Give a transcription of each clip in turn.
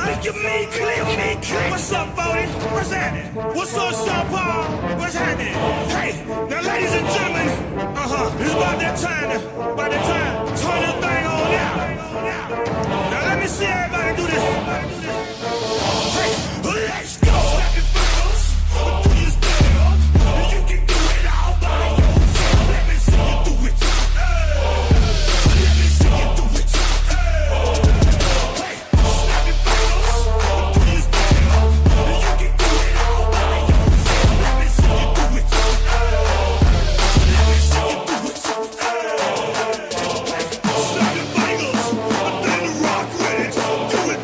Make your me clear. What's up, Bodie? What's happening? What's up, Sean Paul? What's happening? Hey, now ladies and gentlemen, it's about that time. Turn this thing on out. Now let me see everybody do this. Hey, let's go. Snap your fingers, do your step. You can do it all by yourself. Let me see you do it. Let me see you do it. Hey, snap your fingers, do your step. You can do it all by yourself. Let me see you do it. Let me see you do it. Snap your fingers, then the rock with it. Do it,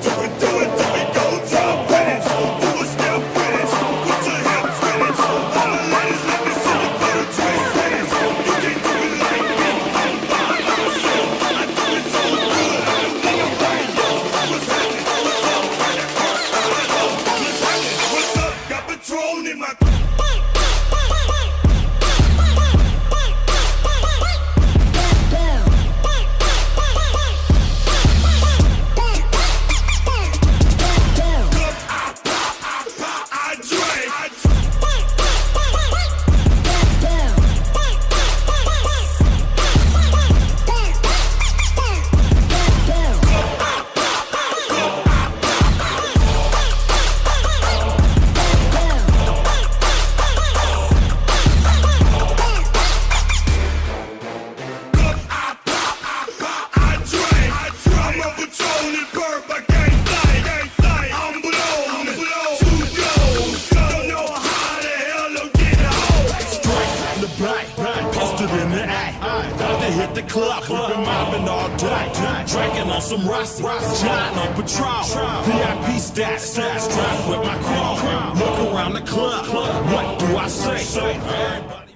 go drop with it. Do a step with it. Put your hips with it. All the ladies, let me see you put a twist with it. You can do it like me. I'm by myself. I do it so good. I don't think I'm right. What's happening? What's up? What's happening? What's up? Got Patron in my. Hit the club, we've been mobbing all day, drinking on some Rossi, John on Patron, VIP stats, strapped with my chrome, look around the club, what do I say? Everybody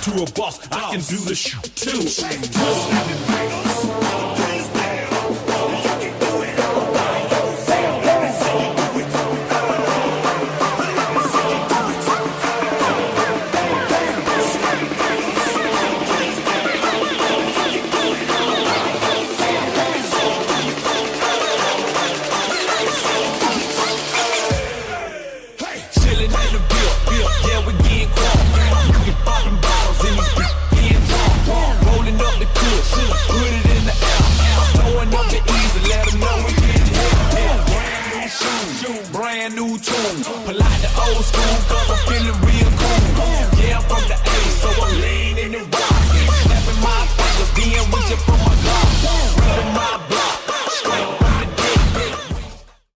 to a boss, I can do the shoot too.